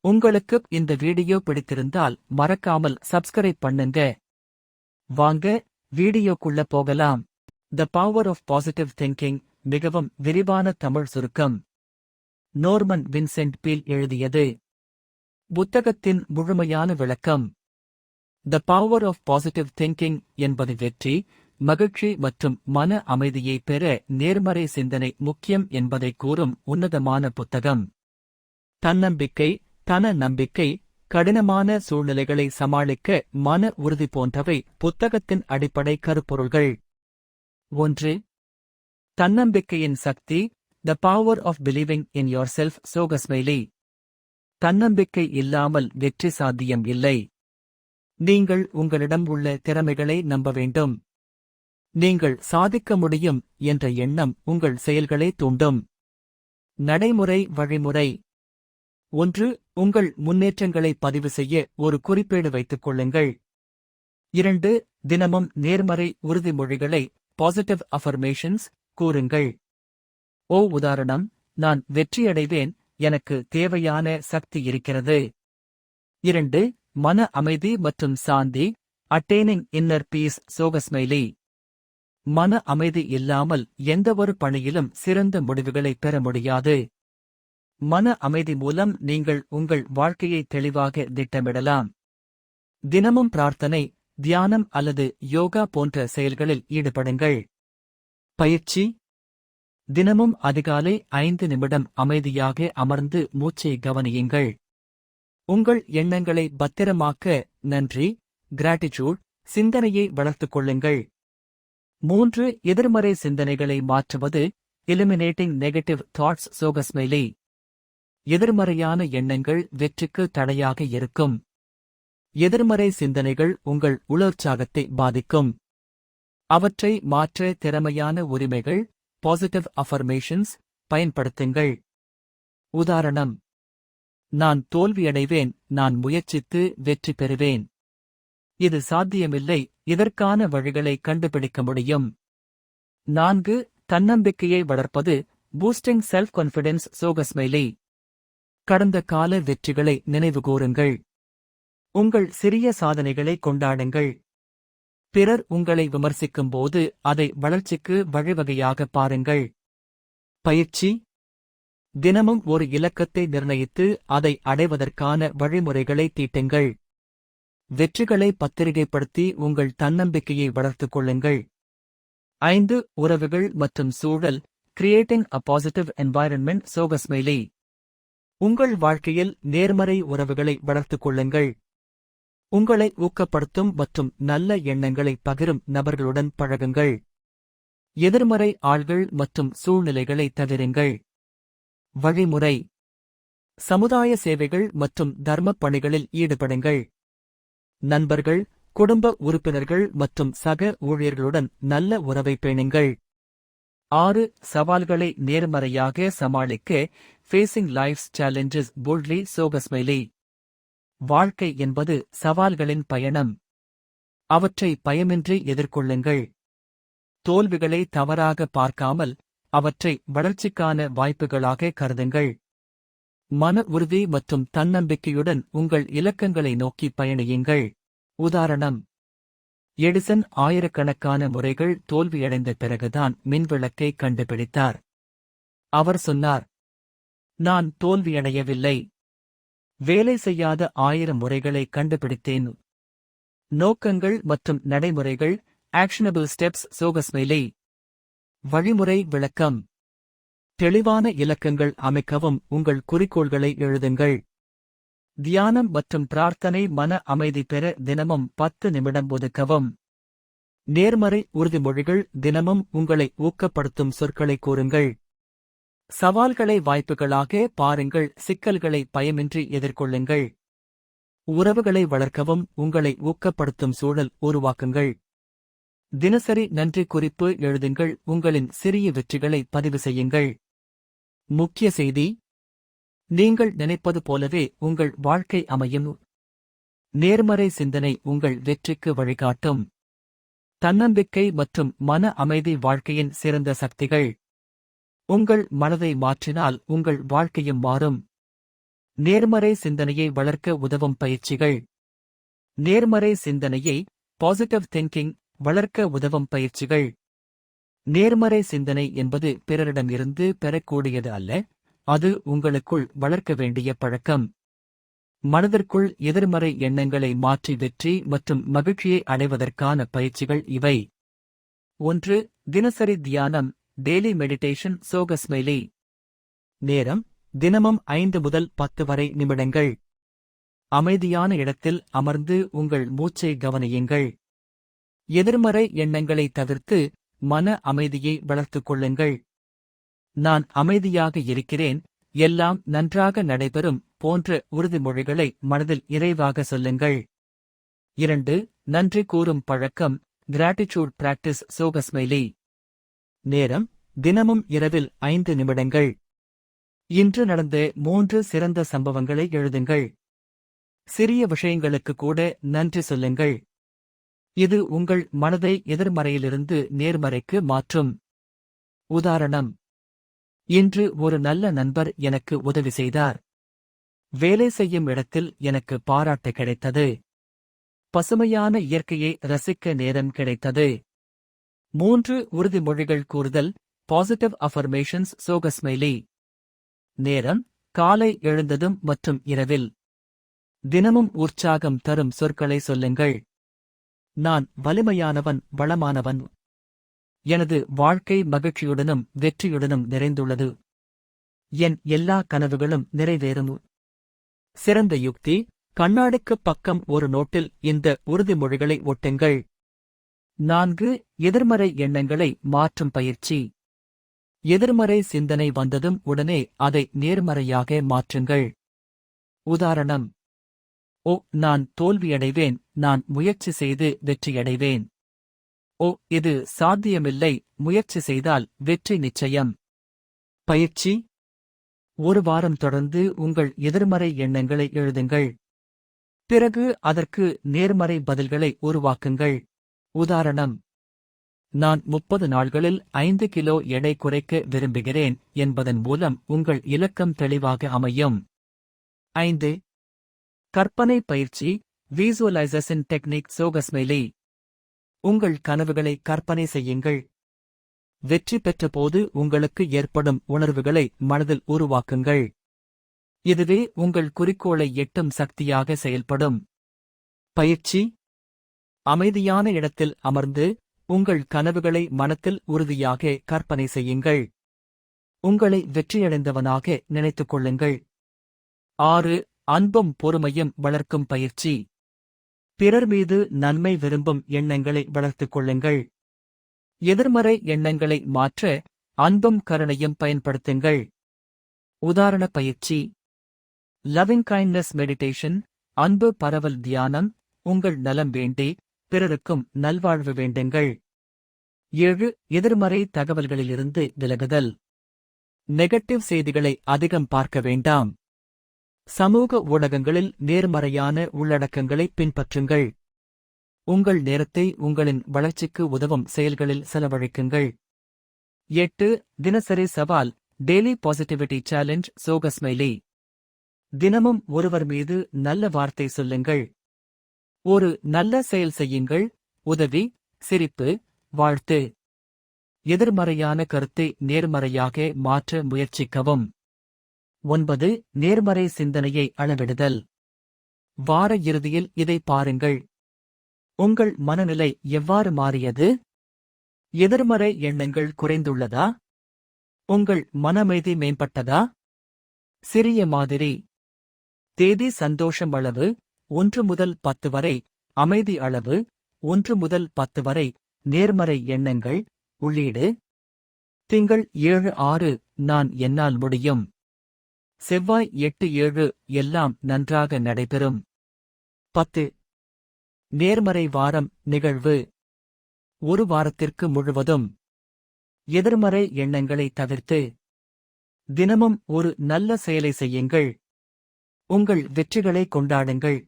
உங்களுக்கு இந்த வீடியோ பிடித்திருந்தால் மறக்காமல் சப்ஸ்கிரைப் பண்ணுங்க. வாங்க வீடியோக்குள்ள போகலாம். The power of positive thinking மிகவும் விரிவான தமிழ் சுருக்கம். நோர்மன் வின்சென்ட் பீல் எழுதியது. புத்தகத்தின் முழுமையான விளக்கம். The power of positive thinking என்பது வெற்றி, மகிழ்ச்சி மற்றும் மன அமைதியை பெற நேர்மறை சிந்தனை முக்கியம் என்பதை கூறும் உன்னதமான புத்தகம். தன்னம்பிக்கை, நம்பிக்கை, கடினமான சூழ்நிலைகளை சமாளிக்க மன உறுதி போன்றவை புத்தகத்தின் அடிப்படை கருப்பொருள்கள். 1. தன்னம்பிக்கையின் சக்தி. The power of believing in yourself. சோகஸ்மைலி. தன்னம்பிக்கை இல்லாமல் வெற்றி சாத்தியம் இல்லை. நீங்கள் உங்களிடம் உள்ள திறமைகளை நம்ப வேண்டும். நீங்கள் சாதிக்க முடியும் என்ற எண்ணம் உங்கள் செயல்களை தூண்டும். நடைமுறை வழிமுறை. 1. உங்கள் முன்னேற்றங்களை பதிவு செய்ய ஒரு குறிப்பேடு வைத்துக் கொள்ளுங்கள். 2. தினமும் நேர்மறை உறுதிமொழிகளை பாசிட்டிவ் அஃபர்மேஷன்ஸ் கூறுங்கள். உதாரணம், நான் வெற்றியடைவேன், எனக்கு தேவையான சக்தி இருக்கிறது. 2. மன அமைதி மற்றும் சாந்தி. அட்டெய்னிங் இன்னர் பீஸ். சோகஸ்மைலி. மன அமைதி இல்லாமல் எந்தவொரு பணியிலும் சிறந்த முடிவுகளை பெற முடியாது. மன அமைதி மூலம் நீங்கள் உங்கள் வாழ்க்கையை தெளிவாக திட்டமிடலாம். தினமும் பிரார்த்தனை, தியானம் அல்லது யோகா போன்ற செயல்களில் ஈடுபடுங்கள். பயிற்சி. தினமும் அதிகாலை 5 நிமிடம் அமைதியாக அமர்ந்து மூச்சை கவனியுங்கள். உங்கள் எண்ணங்களை பத்திரமாக்க நன்றி, கிராட்டிடியூட் சிந்தனையை வளர்த்துக் கொள்ளுங்கள். 3. எதிர்மறை சிந்தனைகளை மாற்றுவது. Eliminating negative thoughts. சோகஸ்மைலி. எதிர்மறையான எண்ணங்கள் வெற்றிக்கு தடையாக இருக்கும். எதிர்மறை சிந்தனைகள் உங்கள் உளோற்சாகத்தை பாதிக்கும். அவற்றை மாற்ற திறமையான உரிமைகள் பாசிட்டிவ் அஃபர்மேஷன்ஸ் பயன்படுத்துங்கள். உதாரணம், நான் தோல்வியடைவேன், நான் முயற்சித்து வெற்றி பெறுவேன். இது சாத்தியமில்லை, இதற்கான வழிகளை கண்டுபிடிக்க முடியும். 4. தன்னம்பிக்கையை வளர்ப்பது. Boosting self confidence. சோகஸ்மைலி. கடந்த கால வெற்றிகளை நினைவுகூருங்கள். உங்கள் சிறிய சாதனைகளை கொண்டாடுங்கள். பிறர் உங்களை விமர்சிக்கும்போது அதை வளர்ச்சிக்கு வழிவகையாக பாருங்கள். பயிற்சி. தினமும் ஒரு இலக்கத்தை நிர்ணயித்து அதை அடைவதற்கான வழிமுறைகளை தீட்டுங்கள். வெற்றிகளை பத்திரிகைப்படுத்தி உங்கள் தன்னம்பிக்கையை வளர்த்துக் கொள்ளுங்கள். 5. உறவுகள் மற்றும் சூழல். Creating a positive environment. சோகஸ்மைலி. உங்கள் வாழ்க்கையில் நேர்மறை உறவுகளை வளர்த்துக் கொள்ளுங்கள். உங்களை ஊக்கப்படுத்தும் மற்றும் நல்ல எண்ணங்களை பகிரும் நபர்களுடன் பழகுங்கள். எதிர்மறை ஆள்கள் மற்றும் சூழ்நிலைகளை தவிருங்கள். வழிமுறை. சமுதாய சேவைகள் மற்றும் தர்மப் பணிகளில் ஈடுபடுங்கள். நண்பர்கள், குடும்ப உறுப்பினர்கள் மற்றும் சக ஊழியர்களுடன் நல்ல உறவை பேணுங்கள். 6. சவால்களை நேர்மறையாக சமாளிக்க. Facing life's challenges boldly. சோகஸ்மைலி. வாழ்க்கை என்பது சவால்களின் பயணம். அவற்றை பயமின்றி எதிர்கொள்ளுங்கள். தோல்விகளை தவறாக பார்க்காமல் அவற்றை வளர்ச்சிக்கான வாய்ப்புகளாக கருதுங்கள். மன உறுதி மற்றும் தன்னம்பிக்கையுடன் உங்கள் இலக்கங்களை நோக்கி பயணியுங்கள். உதாரணம், எடிசன் ஆயிரக்கணக்கான முறைகள் தோல்வியடைந்த பிறகுதான் மின்விளக்கை கண்டுபிடித்தார். அவர் சொன்னார், நான் தோல்வியடையவில்லை, வேலை செய்யாத 1000 முறைகளை கண்டுபிடித்தேன். நோக்கங்கள் மற்றும் நடைமுறைகள். Actionable steps. சோகஸ்மைலி. வழிமுறை விளக்கம். தெளிவான இலக்கங்கள் அமைக்கவும் உங்கள் குறிக்கோள்களை எழுதுங்கள். தியானம் மற்றும் பிரார்த்தனை. மன அமைதி பெற தினமும் 10 நிமிடம் ஒதுக்கவும். நேர்மறை உறுதிமொழிகள். தினமும் உங்களை ஊக்கப்படுத்தும் சொற்களை கூறுங்கள். சவால்களை வாய்ப்புகளாக பாருங்கள். சிக்கல்களை பயமின்றி எதிர்கொள்ளுங்கள். உறவுகளை வளர்க்கவும் உங்களை ஊக்கப்படுத்தும் சூழல் உருவாக்குங்கள். தினசரி நன்றி குறிப்பு எழுதுங்கள். உங்களின் சிறிய வெற்றிகளை பதிவு செய்யுங்கள். முக்கிய செய்தி. நீங்கள் நினைப்பது போலவே உங்கள் வாழ்க்கை அமையும். நேர்மறை சிந்தனை உங்கள் வெற்றிக்கு வழிகாட்டும். தன்னம்பிக்கை மற்றும் மன அமைதி வாழ்க்கையின் சிறந்த சக்திகள். உங்கள் மனதை மாற்றினால் உங்கள் வாழ்க்கையும் மாறும். நேர்மறை சிந்தனையை வளர்க்க உதவும் பயிற்சிகள். நேர்மறை சிந்தனையை பாசிட்டிவ் திங்கிங் வளர்க்க உதவும் பயிற்சிகள். நேர்மறை சிந்தனை என்பது பிறரிடமிருந்து பெறக்கூடியது அல்ல, அது உங்களுக்குள் வளர்க்க வேண்டிய பழக்கம். மனதிற்குள் எதிர்மறை எண்ணங்களை மாற்றி வெற்றி மற்றும் மகிழ்ச்சியை அடைவதற்கான பயிற்சிகள் இவை. 1. தினசரி தியானம், டெய்லி மெடிடேஷன். சோகஸ்மைலி. நேரம், தினமும் 5 முதல் 10 வரை நிமிடங்கள். அமைதியான இடத்தில் அமர்ந்து உங்கள் மூச்சை கவனியுங்கள். எதிர்மறை எண்ணங்களை தவிர்த்து மன அமைதியை வளர்த்துக் கொள்ளுங்கள். நான் அமைதியாக இருக்கிறேன், எல்லாம் நன்றாக நடைபெறும் போன்ற உறுதிமொழிகளை மனதில் இறைவாக சொல்லுங்கள். 2. நன்றி கூறும் பழக்கம், கிராட்டிடியூட் பிராக்டிஸ். சோகஸ்மைலி. நேரம், தினமும் இரவில் 5 நிமிடங்கள். இன்று நடந்த 3 சிறந்த சம்பவங்களை எழுதுங்கள். சிறிய விஷயங்களுக்கு கூட நன்றி சொல்லுங்கள். இது உங்கள் மனதை எதிர்மறையிலிருந்து நேர்மறைக்கு மாற்றும். உதாரணம்: இன்று ஒரு நல்ல நண்பர் எனக்கு உதவி செய்தார். வேலை செய்யும் இடத்தில் எனக்கு பாராட்டு கிடைத்தது. பசுமையான இயற்கையை ரசிக்க நேரம் கிடைத்தது. 3 உறுதிமொழிகள் கூறுதல், பாசிட்டிவ் அஃபர்மேஷன்ஸ். சோகஸ்மைலி. நேரம், காலை எழுந்ததும் மற்றும் இரவில். தினமும் உற்சாகம் தரும் சொற்களை சொல்லுங்கள். நான் வலிமையானவன், வளமானவன். எனது வாழ்க்கை மகிழ்ச்சியுடனும் வெற்றியுடனும் நிறைந்துள்ளது. என் எல்லா கனவுகளும் நிறைவேறும். சிறந்த யுக்தி: கண்ணாடிக்குப் பக்கம் ஒரு நோட்டில் இந்த உறுதிமொழிகளை ஒட்டுங்கள். 4. எதிர்மறை எண்ணங்களை மாற்றும் பயிற்சி. எதிர்மறை சிந்தனை வந்ததும் உடனே அதை நேர்மறையாக மாற்றுங்கள். உதாரணம்: ஓ, நான் தோல்வியடைவேன், நான் முயற்சி செய்து வெற்றியடைவேன். ஓ, இது சாத்தியமில்லை, முயற்சி செய்தால் வெற்றி நிச்சயம். பயிற்சி: ஒரு வாரம் தொடர்ந்து உங்கள் எதிர்மறை எண்ணங்களை எழுதுங்கள். பிறகு அதற்கு நேர்மறை பதில்களை உருவாக்குங்கள். உதாரணம்: நான் 30 நாள்களில் 5 கிலோ எடை குறைக்க விரும்புகிறேன் என்பதன் மூலம் உங்கள் இலக்கம் தெளிவாக அமையும். 5. கற்பனை பயிற்சி, விசுவலைசேஷன் டெக்னிக். சோகஸ்மைலி. உங்கள் கனவுகளை கற்பனை செய்யுங்கள். வெற்றி பெற்றபோது உங்களுக்கு ஏற்படும் உணர்வுகளை மனதில் உருவாக்குங்கள். இதுவே உங்கள் குறிக்கோளை எட்டும் சக்தியாக செயல்படும். பயிற்சி: அமைதியான இடத்தில் அமர்ந்து உங்கள் கனவுகளை மனத்தில் உறுதியாக கற்பனை செய்யுங்கள். உங்களை வெற்றியடைந்தவனாக நினைத்துக் கொள்ளுங்கள். 6. அன்பும் பொறுமையும் வளர்க்கும் பயிற்சி. பிறர் மீது நன்மை விரும்பும் எண்ணங்களை வளர்த்துக் கொள்ளுங்கள். எதிர்மறை எண்ணங்களை மாற்ற அன்பும் கருணையும் பயன்படுத்துங்கள். உதாரண பயிற்சி: லவ்விங் கைண்ட்னஸ் மெடிடேஷன். அன்பு பரவல் தியானம். உங்கள் நலம் வேண்டி பிறருக்கும் நல்வாழ்வு வேண்டுங்கள். 7. எதிர்மறை தகவல்களிலிருந்து விலகுதல். நெகட்டிவ் செய்திகளை அதிகம் பார்க்க வேண்டாம். சமூக ஊடகங்களில் நேர்மறையான உள்ளடக்கங்களை பின்பற்றுங்கள். உங்கள் நேரத்தை உங்களின் வளர்ச்சிக்கு உதவும் செயல்களில் செலவழிக்குங்கள். 8. தினசரி சவால், டெய்லி பாசிட்டிவிட்டி சேலஞ்ச். சோகஸ்மைலி. தினமும் ஒருவர் மீது நல்ல வார்த்தை சொல்லுங்கள். ஒரு நல்ல செயல் செய்யுங்கள். உதவி, சிரிப்பு, வாழ்த்து. எதிர்மறையான கருத்தை நேர்மறையாக மாற்ற முயற்சிக்கவும். 9. நேர்மறை சிந்தனையை அளவிடுதல். வார இறுதியில் இதை பாருங்கள். உங்கள் மனநிலை எவ்வாறு மாறியது? எதிர்மறை எண்ணங்கள் குறைந்துள்ளதா? உங்கள் மனமைதி மேம்பட்டதா? சிறிய மாதிரி. தேதி: சந்தோஷம் அளவு 1 முதல் 10 வரை. அமைதி அளவு 1 முதல் 10 வரை. நேர்மறை எண்ணங்கள். உள்ளீடு: திங்கள் 7-6 நான் என்னால் முடியும். செவ்வாய் 8-7 எல்லாம் நன்றாக நடைபெறும். 10. நேர்மறை வாரம் நிகழ்வு. ஒரு வாரத்திற்கு முழுவதும் எதிர்மறை எண்ணங்களை தவிர்த்து தினமும் ஒரு நல்ல செயலை செய்யுங்கள். உங்கள் வெற்றிகளை கொண்டாடுங்கள்.